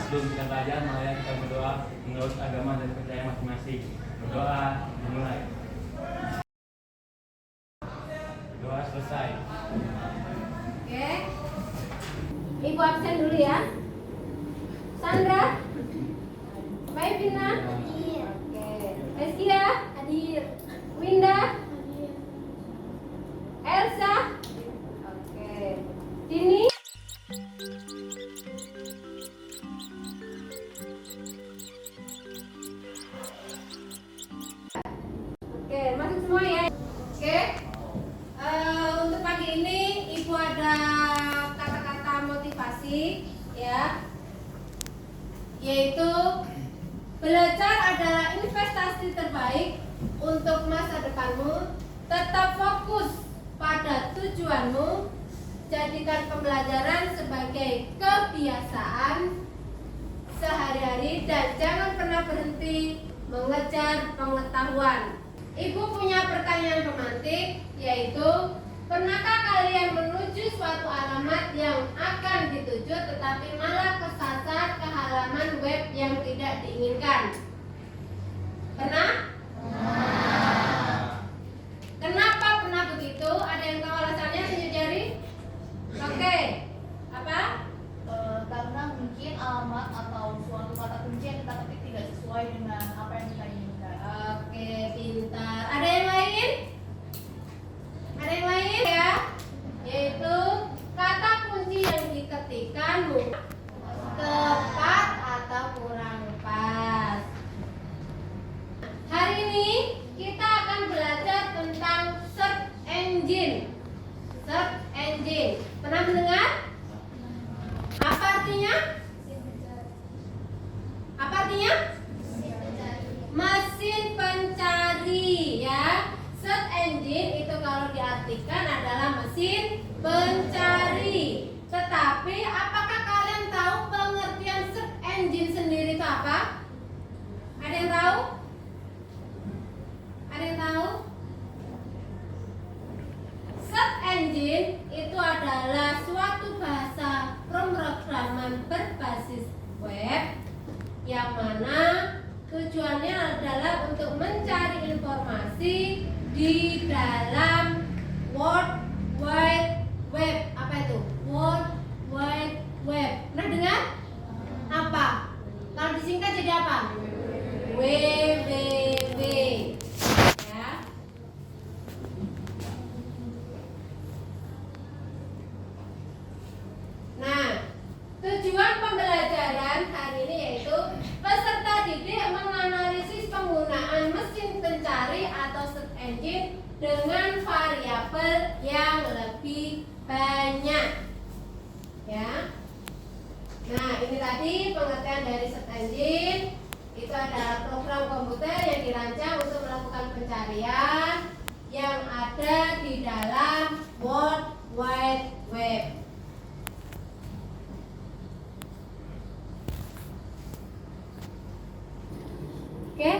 sebelum kita belajar, mari kita berdoa menurut agama dan percaya masing-masing. Berdoa dimulai. Doa selesai. Oke. Ibu absen dulu ya. Sandra, Mbak Evina, Hadir. oke. Reskia, Hadir. Winda, Hadir. Elsa, oke. Dini. Oke, masuk semua ya. Oke. Untuk pagi ini Ibu ada kata-kata motivasi ya, yaitu belajar adalah investasi terbaik untuk masa depanmu. Tetap fokus pada tujuanmu. Jadikan pembelajaran sebagai kebiasaan sehari-hari dan jangan pernah berhenti mengejar pengetahuan. Ibu punya pertanyaan pemantik, yaitu pernahkah kalian menuju suatu alamat yang akan dituju tetapi malah kesasar ke halaman web yang tidak diinginkan? Pernah? Kenapa pernah begitu? Ada yang tahu alasannya? Tunjuk jari. Oke. Apa? Karena mungkin alamat atau suatu kata kunci yang kita ketik tidak sesuai dengan apa yang kita inginkan. Oke, pintar. Ada yang lain? Ada yang lain ya? Yaitu kata kunci yang diketikkan tepat atau kurang pas. Hari ini kita akan belajar tentang search engine. Search engine. Pernah mendengar? Apa artinya? Apa artinya? Mesin pencari ya. Search engine itu kalau diartikan adalah mesin pencari. Tetapi apakah kalian tahu pengertian search engine sendiri itu apa? Ada yang tahu? Ada yang tahu? Search engine itu adalah suatu bahasa pemrograman berbasis web yang mana tujuannya adalah untuk mencari informasi di dalam World Wide Web. Apa itu? World Wide Web. Pernah dengar? Apa? Kalau disingkat jadi apa? www. Ya. Nah, tujuan pembelajaran hari ini yaitu peserta didik menganalisis penggunaan mesin pencari atau search engine dengan variabel yang lebih banyak. Ya. Nah, ini tadi pengertian dari search engine. Itu adalah program komputer yang dirancang untuk melakukan pencarian yang ada di dalam World Wide Web. Oke,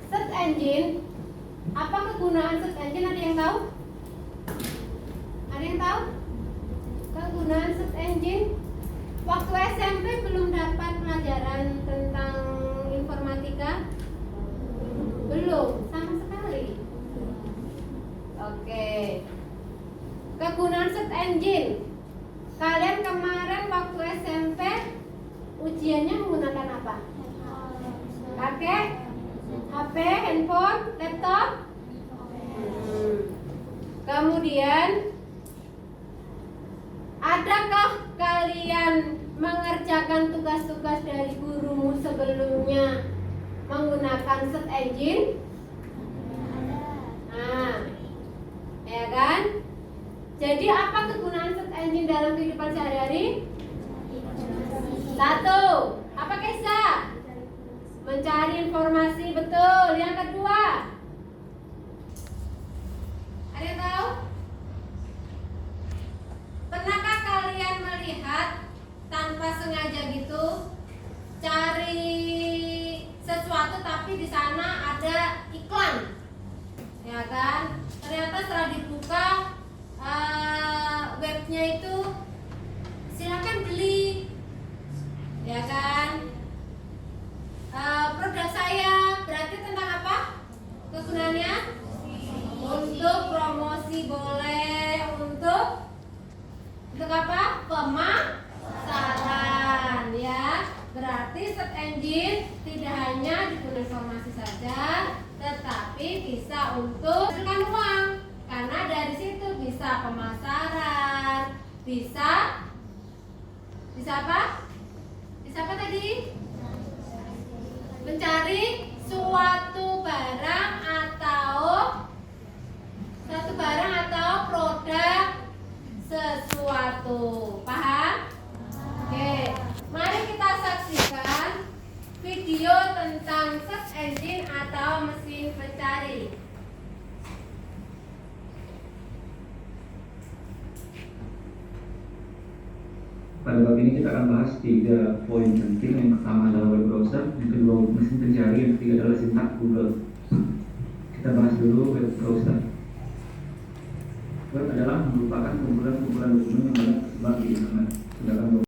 search engine. Apa kegunaan search engine? Ada yang tahu? Ada yang tahu? Kegunaan search engine? Waktu SMP belum dapat pelajaran tentang informatika? Belum, sama sekali. Oke. Kegunaan search engine. Kalian kemarin waktu SMP ujiannya menggunakan apa? Pakai HP, handphone, laptop. Kemudian adakah kalian mengerjakan tugas-tugas dari gurumu sebelumnya menggunakan search engine? Nah, ya kan? Jadi apa kegunaan search engine dalam kehidupan sehari-hari? Satu, apa Kesa? Mencari informasi, betul. Yang kedua, ada yang tahu? Pernahkah kalian melihat tanpa sengaja gitu cari sesuatu tapi di sana ada iklan, ya kan? Ternyata setelah dibuka webnya itu silakan beli, ya kan? Untuk apa? Pemasaran ya. Berarti search engine tidak hanya digunakan informasi saja, tetapi bisa untuk menghasilkan uang. Karena dari situ bisa pemasaran, bisa apa? Bisa apa tadi? Mencari suatu barang atau produk sesuatu. Paham? Oke, mari kita saksikan video tentang search engine atau mesin pencari. Pada bab ini kita akan bahas 3 poin penting. Yang pertama adalah web browser, yang kedua mesin pencari, yang ketiga adalah sintak Google. Kita bahas dulu web browser. Web adalah merupakan kumpulan-kumpulan dokumen yang tersebar di internet. Sedangkan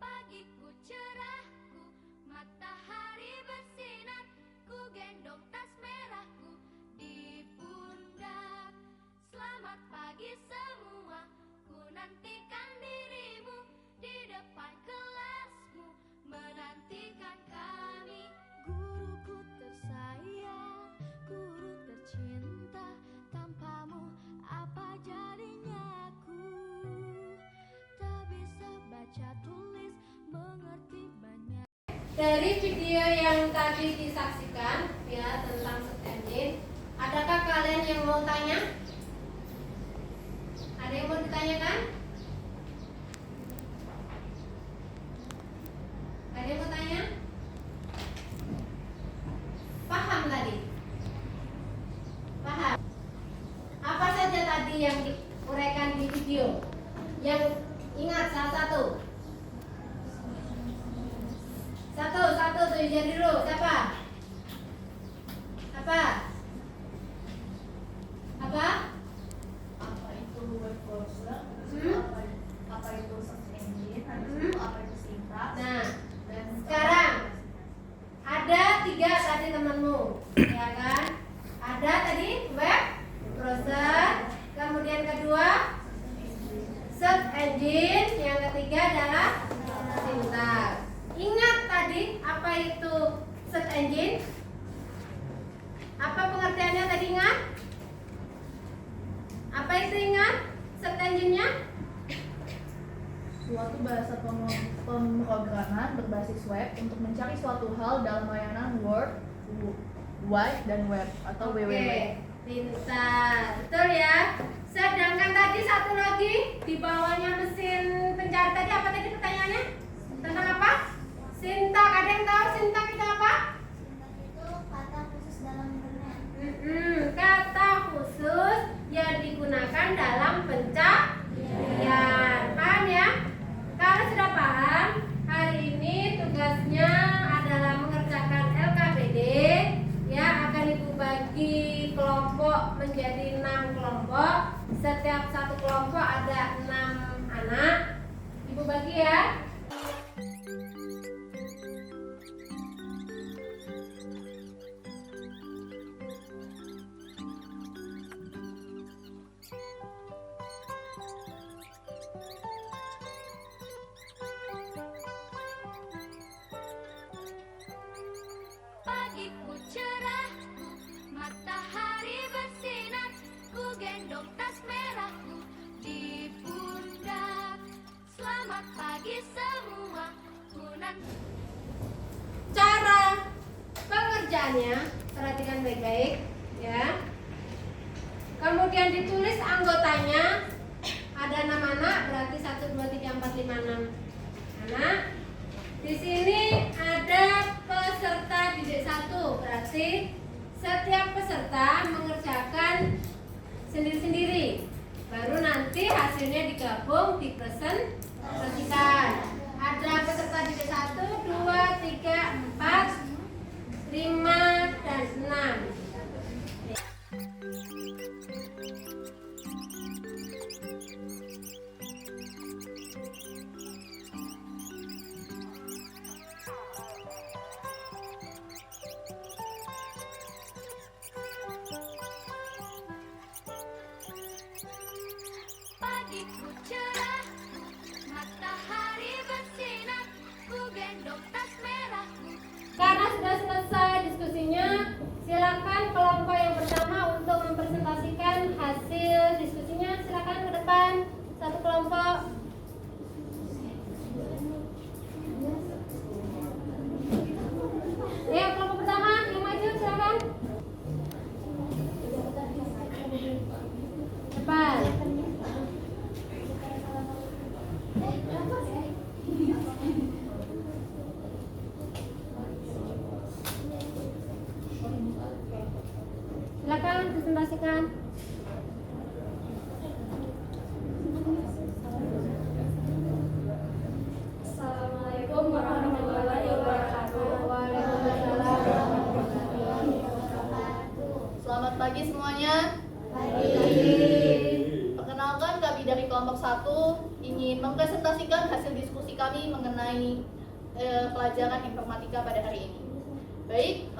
pagiku cerahku, matahari bersinar, ku gendong tas merahku di pundak. Selamat pagi semua, ku nantikan dirimu di depan kelasmu, menantikan kami. Guruku tersayang, guru tercinta, tanpamu apa jadinya aku? Tak bisa baca tulis, mengerti banyak. Dari video yang tadi disaksikan ya tentang search engine, adakah kalian yang mau tanya? Ada yang mau ditanyakan? Ada yang mau tanya? Paham tadi? Paham? Apa saja tadi yang diuraikan di video? Yang ingat salah satu? Satu tuh jadi dulu. Siapa? Apa? Apa itu web browser? Hmm? Apa itu search engine? Habis itu apa itu sintak? Nah, Dan sekarang ada 3 tadi temanmu, ya kan? Ada tadi web browser, kemudian kedua search engine, yang ketiga adalah sintak. Ingat tadi apa itu search engine? Apa pengertiannya tadi ingat? Apa itu ingat? Search engine-nya? suatu bahasa pemrograman berbasis web untuk mencari suatu hal dalam layanan World Wide dan Web atau Oke, WWW. pintar. Betul ya. Sedangkan tadi satu lagi di bawahnya mesin pencari tadi apa tadi pertanyaannya? Tentang apa? Sintak. Ada yang tahu sintak itu apa? Itu kata khusus dalam internet. Kata khusus yang digunakan dalam pencarian. Paham ya? Kalau sudah paham, hari ini tugasnya adalah mengerjakan LKPD. Ya, akan Ibu bagi kelompok menjadi 6 kelompok. Setiap satu kelompok ada 6 anak. Ibu bagi ya. Pagiku cerahku, matahari bersinar, ku gendong tas merahku di pundak. Selamat pagi semua, ku nanti. Cara pengerjaannya perhatikan baik-baik ya. Kemudian ditulis anggotanya, ada 6 anak, berarti 1, 2, 3, 4, 5, 6 anak. Di sini ada peserta didik 1, berarti setiap peserta mengerjakan sendiri-sendiri. Baru nanti hasilnya digabung dipresentasikan. Ada peserta didik 1, 2, 3, 4, 5, dan 6. ikut cerah. Matahari bersinar, ku gendong tas merahku. Karena sudah selesai diskusinya, silakan kelompok yang pertama untuk mempresentasikan hasil diskusinya. Silakan ke depan, satu kelompok. Ya, kelompok pertama yang maju silakan. Depan. Silakan presentasikan. Assalamualaikum warahmatullahi wabarakatuh. Waalaikumsalam warahmatullahi wabarakatuh. Selamat pagi semuanya. Perkenalkan, kami dari kelompok 1 ingin mempresentasikan hasil diskusi kami mengenai pelajaran informatika pada hari ini. Baik,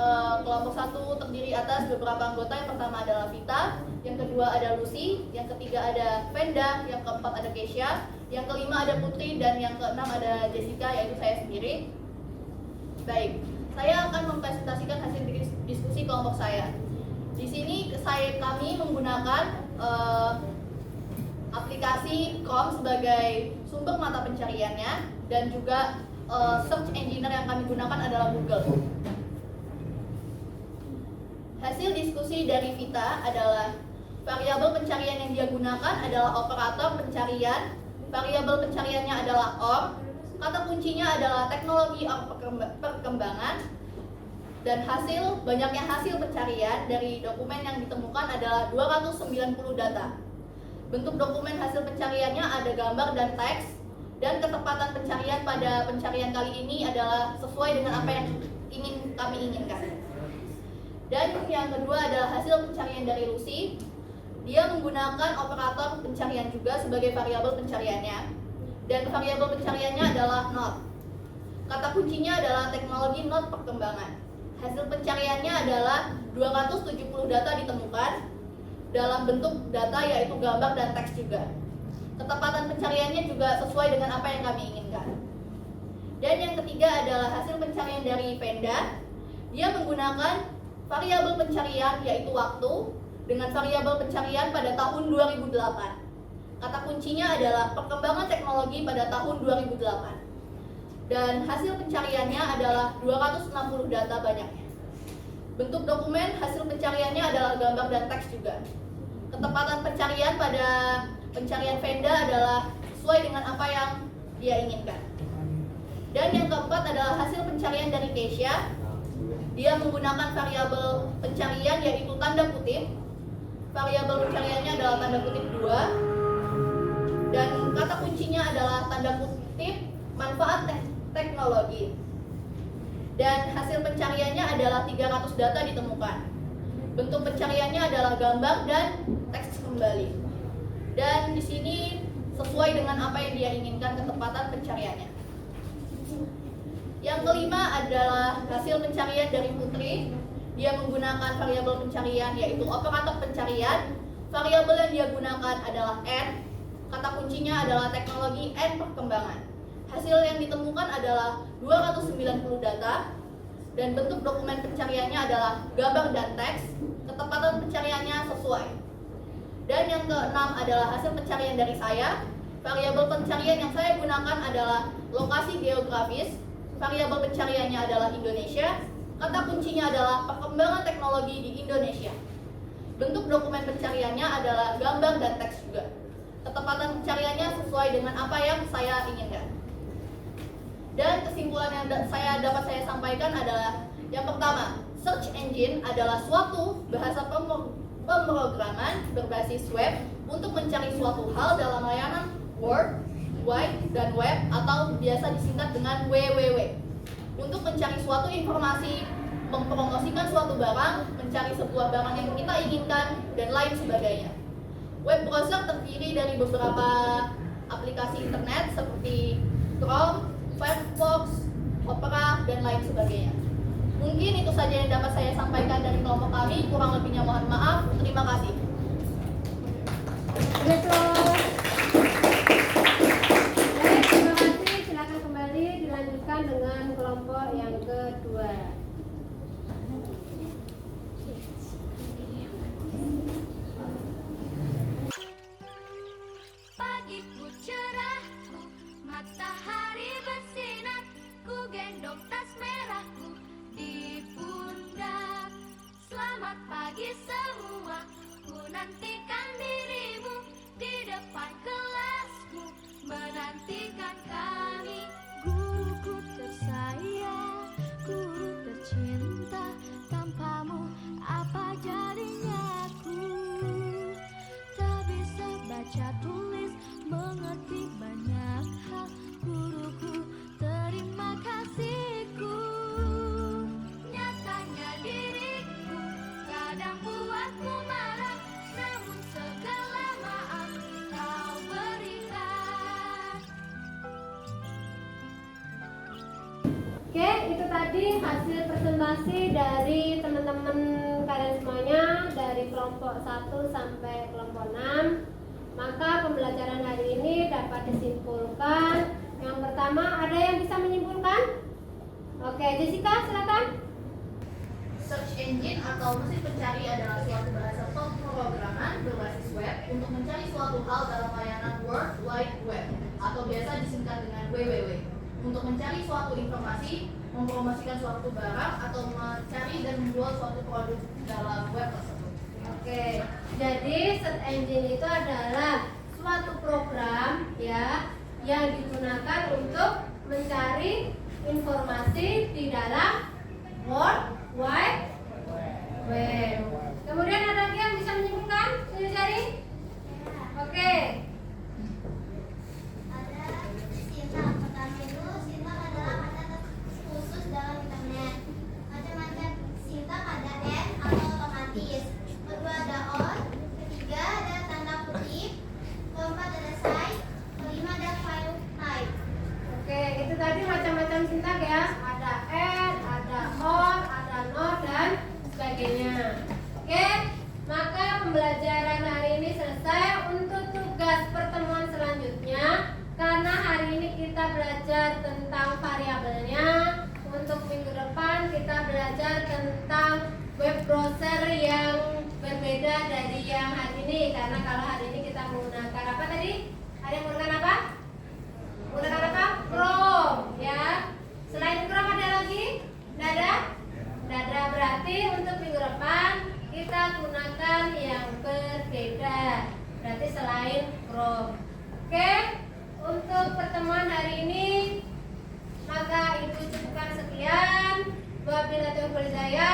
kelompok 1 terdiri atas beberapa anggota. Yang pertama adalah Vita, yang kedua ada Lucy, yang ketiga ada Venda, yang keempat ada Keisha, yang kelima ada Putri, dan yang keenam ada Jessica, yaitu saya sendiri. Baik, saya akan mempresentasikan hasil diskusi kelompok saya. Di sini kami menggunakan aplikasi Chrome sebagai sumber mata pencariannya, dan juga search engine yang kami gunakan adalah Google. Hasil diskusi dari Vita adalah variabel pencarian yang dia gunakan adalah operator pencarian, variabel pencariannya adalah OR, kata kuncinya adalah teknologi OR perkembangan, dan banyaknya hasil pencarian dari dokumen yang ditemukan adalah 290 data. Bentuk dokumen hasil pencariannya ada gambar dan teks, dan ketepatan pencarian pada pencarian kali ini adalah sesuai dengan apa yang kami inginkan. Dan yang kedua adalah hasil pencarian dari Lucy. Dia menggunakan operator pencarian juga sebagai variabel pencariannya, dan variabel pencariannya adalah not. Kata kuncinya adalah teknologi not perkembangan. Hasil pencariannya adalah 270 data ditemukan dalam bentuk data yaitu gambar dan teks juga. Ketepatan pencariannya juga sesuai dengan apa yang kami inginkan. Dan yang ketiga adalah hasil pencarian dari Venda. Dia menggunakan variabel pencarian yaitu waktu dengan variabel pencarian pada tahun 2008. Kata kuncinya adalah perkembangan teknologi pada tahun 2008. Dan hasil pencariannya adalah 260 data banyaknya. Bentuk dokumen hasil pencariannya adalah gambar dan teks juga. Ketepatan pencarian pada pencarian Venda adalah sesuai dengan apa yang dia inginkan. Dan yang keempat adalah hasil pencarian dari Keisha. Dia menggunakan variabel pencarian yaitu tanda kutip. Variabel pencariannya adalah tanda kutip 2. Dan kata kuncinya adalah tanda kutip manfaat teknologi. Dan hasil pencariannya adalah 300 data ditemukan. Bentuk pencariannya adalah gambar dan teks kembali. Dan di sini sesuai dengan apa yang dia inginkan ketepatan pencariannya. Yang kelima adalah hasil pencarian dari Putri. Dia menggunakan variabel pencarian yaitu operator pencarian. Variabel yang dia gunakan adalah N. Kata kuncinya adalah teknologi N perkembangan. Hasil yang ditemukan adalah 290 data. Dan bentuk dokumen pencariannya adalah gambar dan teks. Ketepatan pencariannya sesuai. Dan yang keenam adalah hasil pencarian dari saya. Variabel pencarian yang saya gunakan adalah lokasi geografis. Variabel pencariannya adalah Indonesia. Kata kuncinya adalah perkembangan teknologi di Indonesia. Bentuk dokumen pencariannya adalah gambar dan teks juga. Ketepatan pencariannya sesuai dengan apa yang saya inginkan. Dan kesimpulan yang dapat saya sampaikan adalah yang pertama, search engine adalah suatu bahasa pemrograman berbasis web untuk mencari suatu hal dalam layanan World Wide dan web atau biasa disingkat dengan WWW. Untuk mencari suatu informasi, mempromosikan suatu barang, mencari sebuah barang yang kita inginkan, dan lain sebagainya. Web browser terdiri dari beberapa aplikasi internet seperti Chrome, Firefox, Opera, dan lain sebagainya. Mungkin itu saja yang dapat saya sampaikan dari kelompok kami. Kurang lebihnya mohon maaf. Terima kasih. Betul. baca tulis, mengerti banyak hal. Guruku, terima kasihku. Nyatanya diriku kadang buatmu marah, namun segala maaf kau berikan. Oke, itu tadi hasil presentasi dari teman-teman kalian semuanya dari kelompok 1 sampai kelompok 6. Maka pembelajaran hari ini dapat disimpulkan. Yang pertama, ada yang bisa menyimpulkan? Oke, Jessica silakan. Search engine atau mesin pencari adalah suatu bahasa pemrograman berbasis web untuk mencari suatu hal dalam layanan World Wide Web atau biasa disingkat dengan WWW. Untuk mencari suatu informasi, mempromosikan suatu barang, atau mencari dan menjual suatu produk dalam web tersebut. Oke, jadi search engine itu adalah suatu program ya yang digunakan untuk mencari informasi di dalam World Wide Web. Kemudian ada lagi yang bisa menyimpulkan? Sudah cari? Oke. Ada Sinta. Pertama itu Sinta adalah kata khusus dalam internet. Macam-macam Sinta ada N atau otomatis. Kedua ada on. Ketiga ada tanda kutip. Keempat ada site. Kelima ada file type. Oke, itu tadi macam-macam sintak ya. Ada and, ada or, ada not dan sebagainya. Oke, maka pembelajaran hari ini selesai. Untuk tugas pertemuan selanjutnya, karena hari ini kita belajar tentang variabelnya, untuk minggu depan kita belajar tentang web browser yang berbeda dari yang hari ini. Karena kalau hari ini kita menggunakan apa tadi? Ada yang menggunakan apa? Menggunakan apa? Chrome ya. Selain Chrome ada lagi? Tidak ada? Tidak ada, berarti untuk minggu depan kita gunakan yang berbeda. Berarti selain Chrome. Oke, untuk pertemuan hari ini maka Ibu cukupkan sekian. Wabillahi taufiq wal hidayah.